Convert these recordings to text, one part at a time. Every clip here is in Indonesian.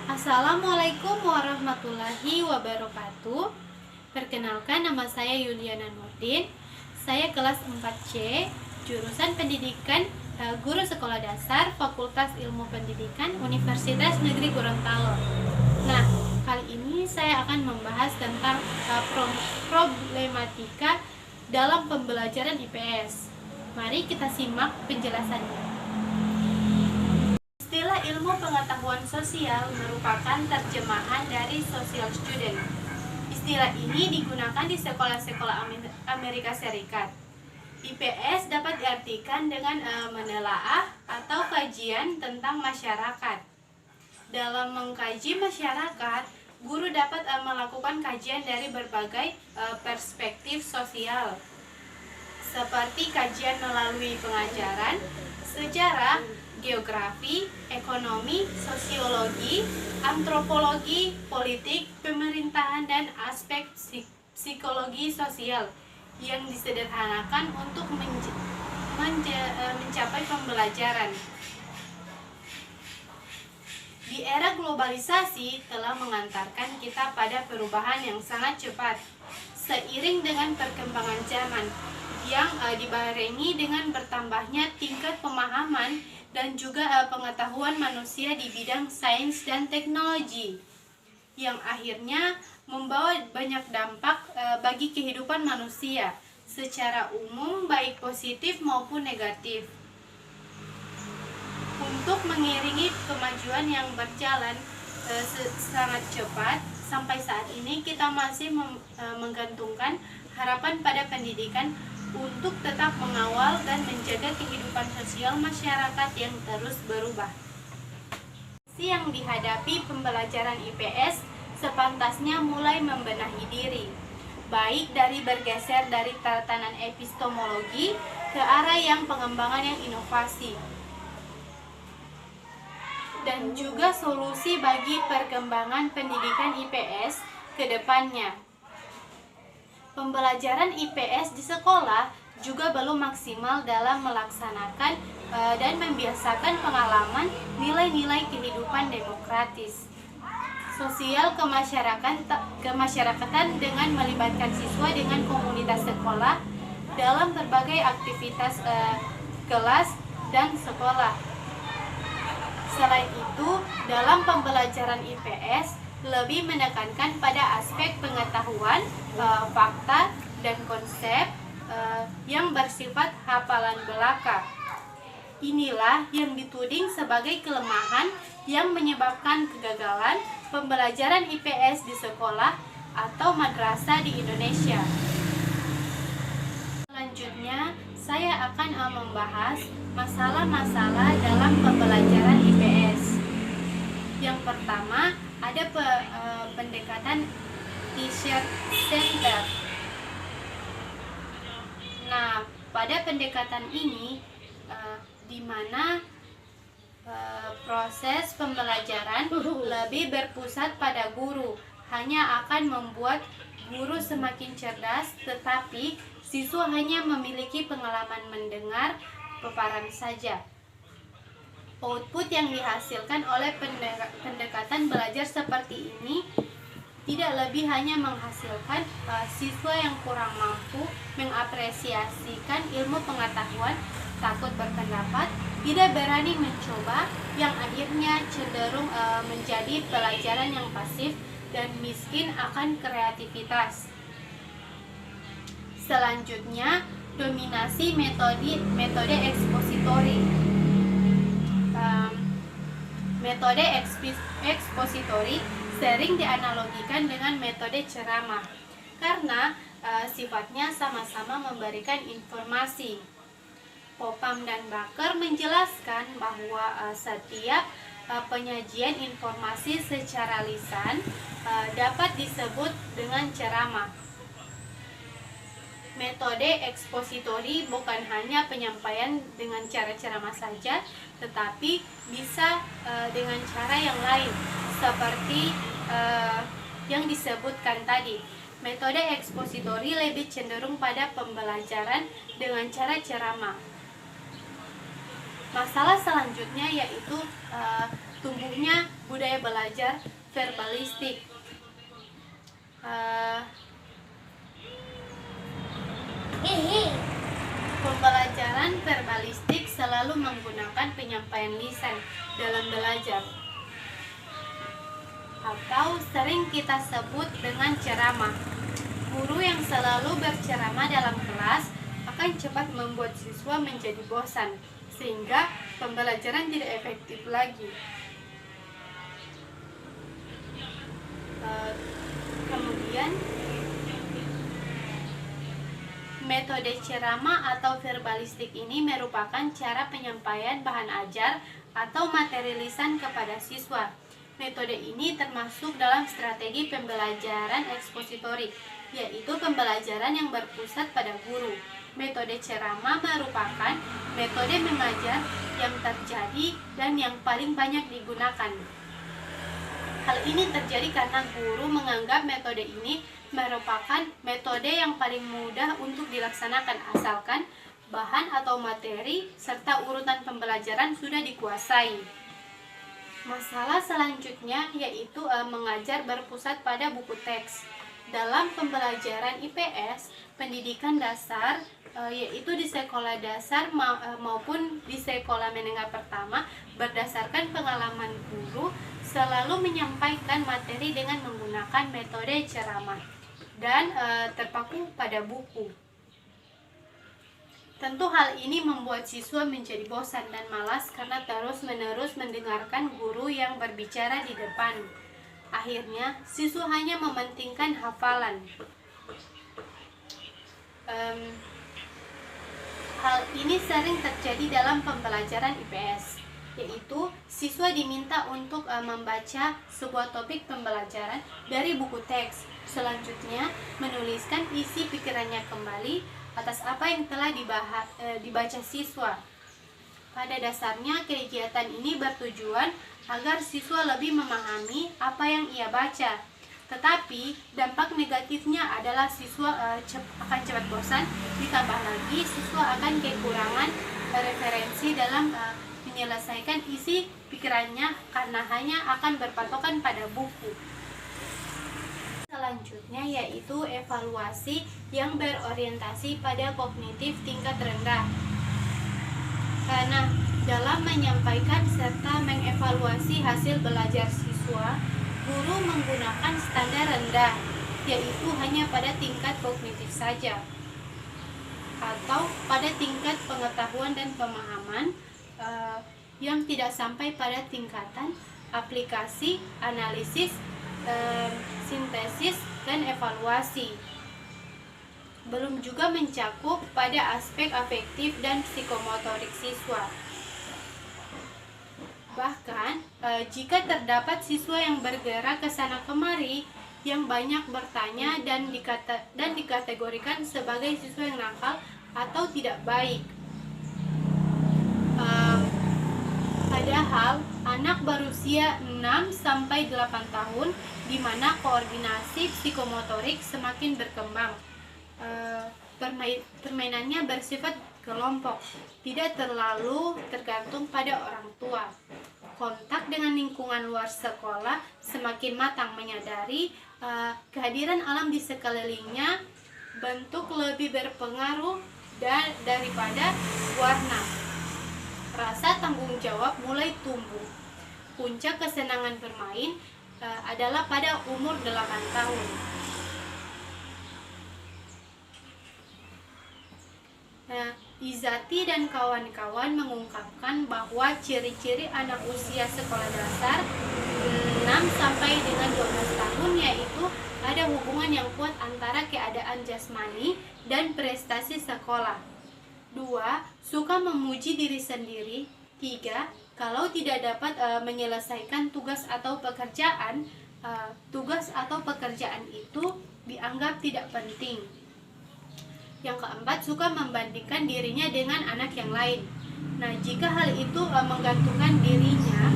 Assalamualaikum warahmatullahi wabarakatuh. Perkenalkan, nama saya Yuliana Nurdin. Saya kelas 4C, jurusan Pendidikan Guru Sekolah Dasar, Fakultas Ilmu Pendidikan, Universitas Negeri Gorontalo. Nah, kali ini saya akan membahas tentang problematika dalam pembelajaran IPS. Mari kita simak penjelasannya. Istilah ilmu pengetahuan sosial merupakan terjemahan dari social student. Istilah ini digunakan di sekolah-sekolah Amerika Serikat. IPS dapat diartikan dengan menelaah atau kajian tentang masyarakat. Dalam mengkaji masyarakat, guru dapat melakukan kajian dari berbagai perspektif sosial, seperti kajian melalui pengajaran, sejarah, geografi, ekonomi, sosiologi, antropologi, politik, pemerintahan, dan aspek psikologi sosial yang disederhanakan untuk mencapai pembelajaran. Di era globalisasi telah mengantarkan kita pada perubahan yang sangat cepat, seiring dengan perkembangan zaman yang dibarengi dengan bertambahnya tingkat pemahaman dan juga pengetahuan manusia di bidang sains dan teknologi, yang akhirnya membawa banyak dampak bagi kehidupan manusia secara umum, baik positif maupun negatif. Untuk mengiringi kemajuan yang berjalan sangat cepat, sampai saat ini kita masih menggantungkan harapan pada pendidikan untuk tetap mengawal dan menjaga kehidupan sosial masyarakat yang terus berubah. Yang dihadapi pembelajaran IPS sepantasnya mulai membenahi diri, baik dari bergeser dari tatanan epistemologi ke arah yang pengembangan yang inovasi, dan juga solusi bagi perkembangan pendidikan IPS ke depannya. Pembelajaran IPS di sekolah juga belum maksimal dalam melaksanakan dan membiasakan pengalaman nilai-nilai kehidupan demokratis, sosial kemasyarakatan dengan melibatkan siswa dengan komunitas sekolah dalam berbagai aktivitas kelas dan sekolah. Selain itu, dalam pembelajaran IPS lebih menekankan pada aspek pengetahuan, fakta, dan konsep yang bersifat hafalan belaka. Inilah yang dituding sebagai kelemahan yang menyebabkan kegagalan pembelajaran IPS di sekolah atau madrasah di Indonesia. Selanjutnya, saya akan membahas masalah-masalah dalam pembelajaran IPS. Yang pertama, ada pendekatan teacher center. Nah, pada pendekatan ini di mana proses pembelajaran lebih berpusat pada guru, hanya akan membuat guru semakin cerdas, tetapi siswa hanya memiliki pengalaman mendengar paparan saja. Output yang dihasilkan oleh pendekatan belajar seperti ini tidak lebih hanya menghasilkan siswa yang kurang mampu mengapresiasikan ilmu pengetahuan, takut berpendapat, tidak berani mencoba, yang akhirnya cenderung menjadi pelajaran yang pasif dan miskin akan kreativitas. Selanjutnya, dominasi metode ekspositori. Metode ekspositori sering dianalogikan dengan metode ceramah karena sifatnya sama-sama memberikan informasi. Popham dan Baker menjelaskan bahwa setiap penyajian informasi secara lisan dapat disebut dengan ceramah. Metode ekspositori bukan hanya penyampaian dengan cara ceramah saja, tetapi bisa dengan cara yang lain, seperti yang disebutkan tadi. Metode ekspositori lebih cenderung pada pembelajaran dengan cara ceramah. Masalah selanjutnya yaitu tumbuhnya budaya belajar verbalistik. Pembelajaran verbalistik selalu menggunakan penyampaian lisan dalam belajar, atau sering kita sebut dengan ceramah. Guru yang selalu berceramah dalam kelas akan cepat membuat siswa menjadi bosan, sehingga pembelajaran tidak efektif lagi. Kemudian, metode ceramah atau verbalistik ini merupakan cara penyampaian bahan ajar atau materi lisan kepada siswa. Metode ini termasuk dalam strategi pembelajaran ekspositorik, yaitu pembelajaran yang berpusat pada guru. Metode ceramah merupakan metode mengajar yang terjadi dan yang paling banyak digunakan. Hal ini terjadi karena guru menganggap metode ini merupakan metode yang paling mudah untuk dilaksanakan asalkan bahan atau materi serta urutan pembelajaran sudah dikuasai. Masalah selanjutnya yaitu mengajar berpusat pada buku teks. Dalam pembelajaran IPS, pendidikan dasar, yaitu di sekolah dasar maupun di sekolah menengah pertama, berdasarkan pengalaman guru, selalu menyampaikan materi dengan menggunakan metode ceramah dan terpaku pada buku. Tentu hal ini membuat siswa menjadi bosan dan malas karena terus-menerus mendengarkan guru yang berbicara di depan. Akhirnya, siswa hanya mementingkan hafalan. Hal ini sering terjadi dalam pembelajaran IPS, yaitu siswa diminta untuk membaca sebuah topik pembelajaran dari buku teks. Selanjutnya, menuliskan isi pikirannya kembali atas apa yang telah dibaca siswa. Pada dasarnya, kegiatan ini bertujuan agar siswa lebih memahami apa yang ia baca. Tetapi, dampak negatifnya adalah siswa akan cepat bosan, ditambah lagi siswa akan kekurangan referensi dalam menyelesaikan isi pikirannya karena hanya akan berpatokan pada buku. Selanjutnya yaitu evaluasi yang berorientasi pada kognitif tingkat rendah. Karena dalam menyampaikan serta mengevaluasi hasil belajar siswa, guru menggunakan standar rendah, yaitu hanya pada tingkat kognitif saja, atau pada tingkat pengetahuan dan pemahaman yang tidak sampai pada tingkatan aplikasi, analisis, sintesis, dan evaluasi. Belum juga mencakup pada aspek afektif dan psikomotorik siswa. Bahkan, jika terdapat siswa yang bergerak ke sana kemari, yang banyak bertanya dan dikategorikan sebagai siswa yang nakal atau tidak baik. Padahal anak berusia 6-8 tahun di mana koordinasi psikomotorik semakin berkembang. Permainannya bersifat kelompok, tidak terlalu tergantung pada orang tua. Kontak dengan lingkungan luar sekolah semakin matang, menyadari kehadiran alam di sekelilingnya, bentuk lebih berpengaruh daripada warna. Rasa tanggung jawab mulai tumbuh. Puncak kesenangan bermain adalah pada umur 8 tahun. Izati dan kawan-kawan mengungkapkan bahwa ciri-ciri anak usia sekolah dasar 6 sampai dengan 12 tahun yaitu ada hubungan yang kuat antara keadaan jasmani dan prestasi sekolah. 2. Suka memuji diri sendiri. 3. Kalau tidak dapat menyelesaikan tugas atau pekerjaan itu dianggap tidak penting. Yang keempat, suka membandingkan dirinya dengan anak yang lain. Nah, jika hal itu menggantungkan dirinya.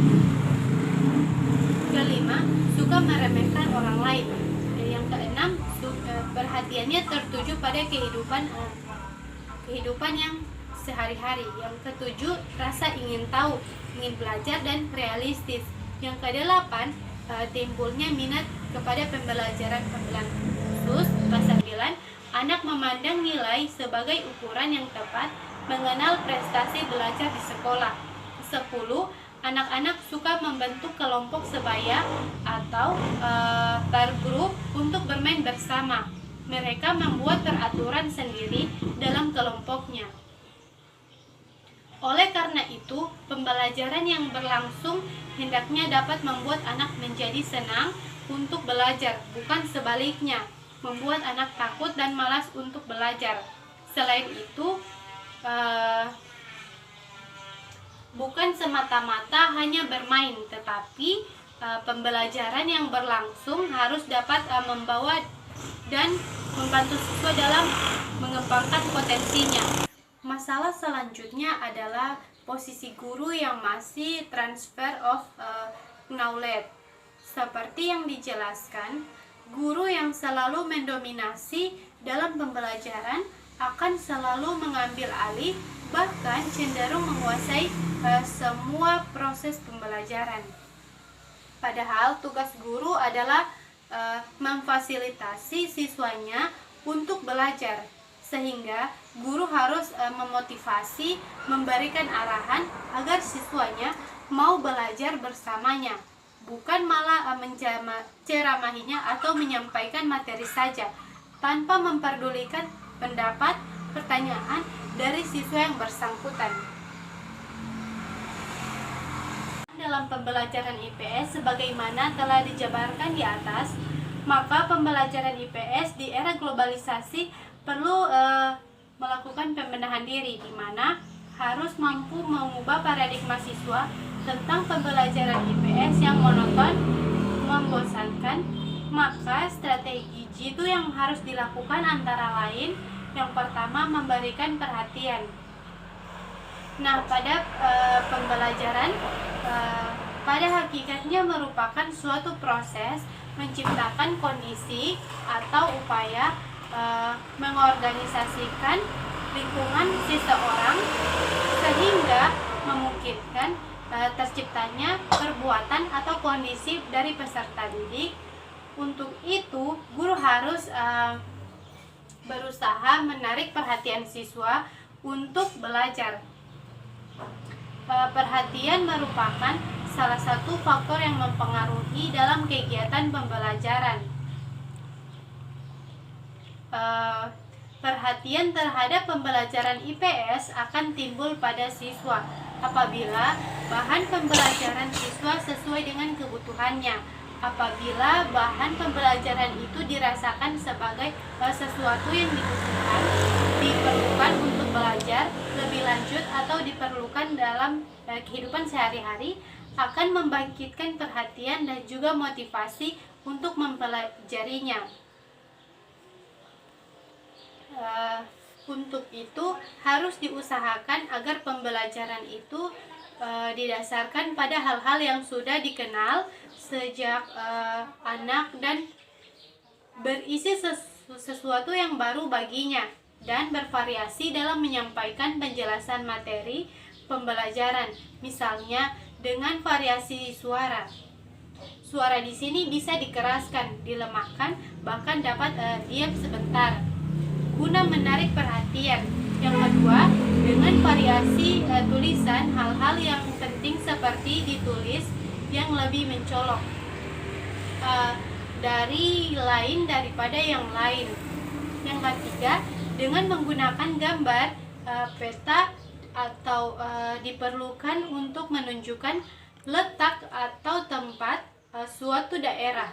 Kelima, suka meremehkan orang lain. Dan yang keenam, perhatiannya tertuju pada kehidupan yang sehari-hari. Yang ketujuh, rasa ingin tahu, ingin belajar dan realistis. Yang kedelapan, timbulnya minat kepada pembelajaran khusus. Kesembilan, anak memandang nilai sebagai ukuran yang tepat mengenal prestasi belajar di sekolah. 10. Anak-anak suka membentuk kelompok sebaya atau bargroup untuk bermain bersama. Mereka membuat peraturan sendiri dalam kelompoknya. Oleh karena itu, pembelajaran yang berlangsung hendaknya dapat membuat anak menjadi senang untuk belajar, bukan sebaliknya, membuat anak takut dan malas untuk belajar. Selain itu, bukan semata-mata hanya bermain, tetapi pembelajaran yang berlangsung harus dapat membawa dan membantu siswa dalam mengembangkan potensinya. Masalah selanjutnya adalah posisi guru yang masih transfer of knowledge. Seperti yang dijelaskan, guru yang selalu mendominasi dalam pembelajaran akan selalu mengambil alih, bahkan cenderung menguasai semua proses pembelajaran. Padahal tugas guru adalah memfasilitasi siswanya untuk belajar, sehingga guru harus memotivasi, memberikan arahan agar siswanya mau belajar bersamanya, bukan malah menceramahinya atau menyampaikan materi saja tanpa memperdulikan pendapat, pertanyaan dari siswa yang bersangkutan. Dalam pembelajaran IPS sebagaimana telah dijabarkan di atas, maka pembelajaran IPS di era globalisasi perlu melakukan pembenahan diri, di mana harus mampu mengubah paradigma siswa tentang pembelajaran IPS yang monoton, membosankan. Maka strategi itu yang harus dilakukan antara lain, yang pertama memberikan perhatian. Nah, pada pembelajaran pada hakikatnya merupakan suatu proses menciptakan kondisi atau upaya mengorganisasikan lingkungan seseorang sehingga memungkinkan terciptanya perbuatan atau kondisi dari peserta didik. Untuk itu, guru harus berusaha menarik perhatian siswa untuk belajar. Perhatian merupakan salah satu faktor yang mempengaruhi dalam kegiatan pembelajaran. Perhatian terhadap pembelajaran IPS akan timbul pada siswa apabila bahan pembelajaran siswa sesuai dengan kebutuhannya, apabila bahan pembelajaran itu dirasakan sebagai sesuatu yang diperlukan untuk belajar lebih lanjut atau diperlukan dalam kehidupan sehari-hari, akan membangkitkan perhatian dan juga motivasi untuk mempelajarinya. Untuk itu harus diusahakan agar pembelajaran itu didasarkan pada hal-hal yang sudah dikenal sejak anak dan berisi sesuatu yang baru baginya, dan bervariasi dalam menyampaikan penjelasan materi pembelajaran, misalnya dengan variasi suara. Suara di sini bisa dikeraskan, dilemahkan, bahkan dapat diam sebentar guna menarik perhatian. Yang kedua, dengan variasi tulisan, hal-hal yang penting seperti ditulis yang lebih mencolok daripada yang lain. Yang ketiga, dengan menggunakan gambar, peta atau diperlukan untuk menunjukkan letak atau tempat suatu daerah.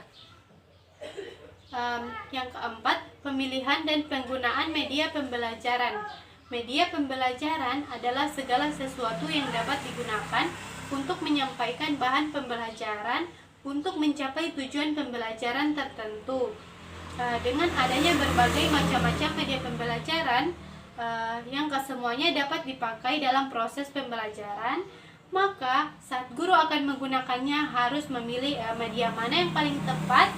Yang keempat, pemilihan dan penggunaan media pembelajaran. Media pembelajaran adalah segala sesuatu yang dapat digunakan untuk menyampaikan bahan pembelajaran untuk mencapai tujuan pembelajaran tertentu. Dengan adanya berbagai macam-macam media pembelajaran yang kesemuanya dapat dipakai dalam proses pembelajaran, maka saat guru akan menggunakannya harus memilih media mana yang paling tepat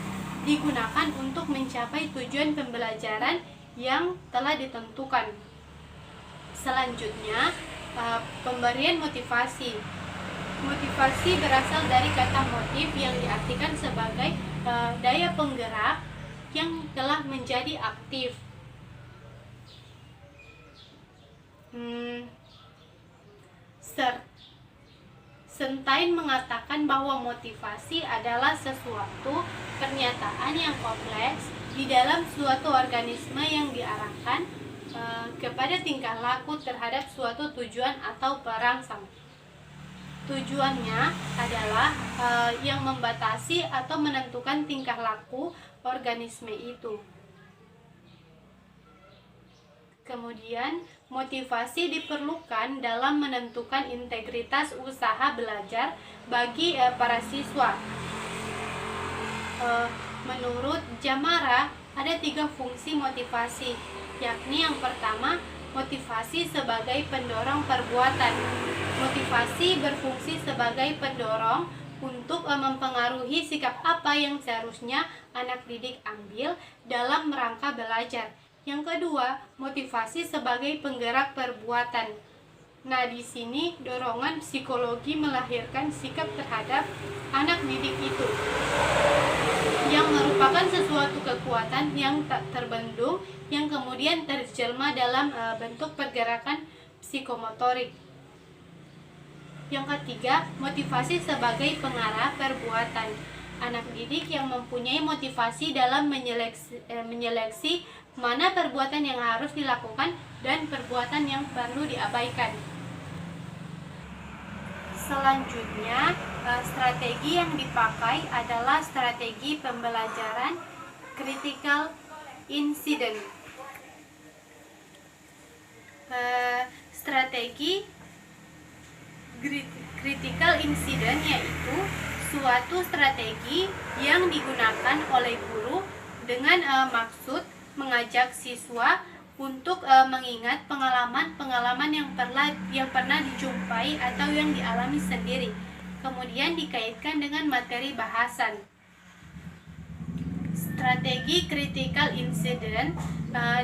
digunakan untuk mencapai tujuan pembelajaran yang telah ditentukan. Selanjutnya, pemberian motivasi. Motivasi berasal dari kata motif yang diartikan sebagai daya penggerak yang telah menjadi aktif. Sentain mengatakan bahwa motivasi adalah sesuatu pernyataan yang kompleks di dalam suatu organisme yang diarahkan kepada tingkah laku terhadap suatu tujuan atau perangsang. Tujuannya adalah yang membatasi atau menentukan tingkah laku organisme itu. Kemudian, motivasi diperlukan dalam menentukan integritas usaha belajar bagi para siswa. Menurut Jamara, ada 3 fungsi motivasi, yakni yang pertama, motivasi sebagai pendorong perbuatan. Motivasi berfungsi sebagai pendorong untuk mempengaruhi sikap apa yang seharusnya anak didik ambil dalam rangka belajar. Yang kedua, motivasi sebagai penggerak perbuatan. Nah, di sini dorongan psikologi melahirkan sikap terhadap anak didik itu, yang merupakan sesuatu kekuatan yang tak terbendung, yang kemudian terjelma dalam bentuk pergerakan psikomotorik. Yang ketiga, motivasi sebagai pengarah perbuatan. Anak didik yang mempunyai motivasi dalam menyeleksi mana perbuatan yang harus dilakukan dan perbuatan yang perlu diabaikan. Selanjutnya, strategi yang dipakai adalah strategi pembelajaran critical incident. Strategi critical incident yaitu suatu strategi yang digunakan oleh guru dengan maksud mengajak siswa untuk mengingat pengalaman-pengalaman yang pernah dijumpai atau yang dialami sendiri, kemudian dikaitkan dengan materi bahasan. Strategi critical incident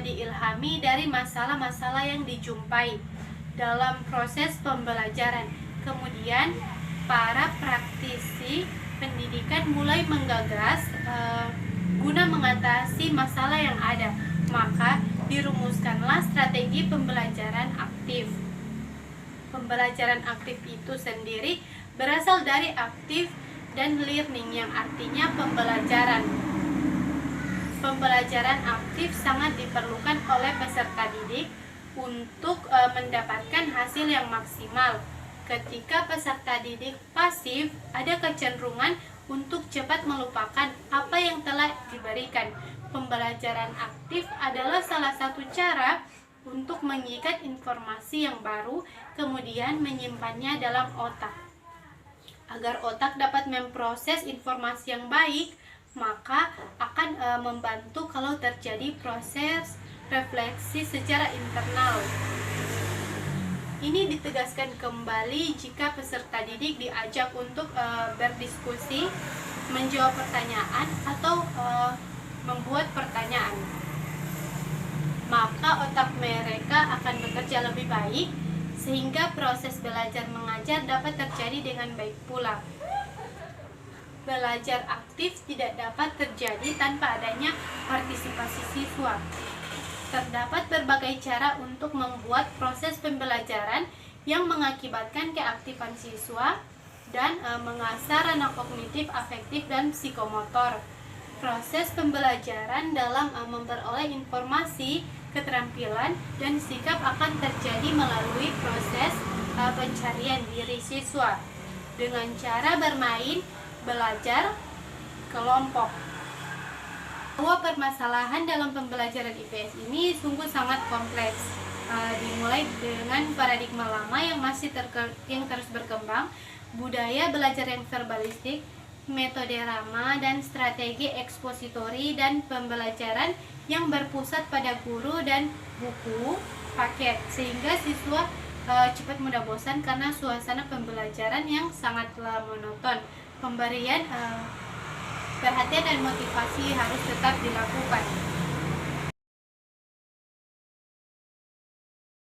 diilhami dari masalah-masalah yang dijumpai dalam proses pembelajaran. Kemudian para praktisi pendidikan mulai menggagas guna mengatasi masalah yang ada. Maka dirumuskanlah strategi pembelajaran aktif. Pembelajaran aktif itu sendiri berasal dari aktif dan learning, yang artinya pembelajaran. Pembelajaran aktif sangat diperlukan oleh peserta didik untuk mendapatkan hasil yang maksimal. Ketika peserta didik pasif, ada kecenderungan untuk cepat melupakan apa yang telah diberikan. Pembelajaran aktif adalah salah satu cara untuk mengikat informasi yang baru, kemudian menyimpannya dalam otak. Agar otak dapat memproses informasi yang baik, maka akan membantu kalau terjadi proses refleksi secara internal. Ini ditegaskan kembali jika peserta didik diajak untuk berdiskusi, menjawab pertanyaan, atau membuat pertanyaan. Maka otak mereka akan bekerja lebih baik, sehingga proses belajar mengajar dapat terjadi dengan baik pula. Belajar aktif tidak dapat terjadi tanpa adanya partisipasi siswa. Terdapat berbagai cara untuk membuat proses pembelajaran yang mengakibatkan keaktifan siswa dan mengasah ranah kognitif, afektif, dan psikomotor. Proses pembelajaran dalam memperoleh informasi, keterampilan, dan sikap akan terjadi melalui proses pencarian diri siswa dengan cara bermain, belajar, kelompok. Bahwa permasalahan dalam pembelajaran IPS ini sungguh sangat kompleks, dimulai dengan paradigma lama yang terus berkembang, budaya belajar yang verbalistik, metode Rama, dan strategi ekspositori dan pembelajaran yang berpusat pada guru dan buku paket, sehingga siswa cepat mudah bosan karena suasana pembelajaran yang sangatlah monoton. Pemberian perhatian dan motivasi harus tetap dilakukan.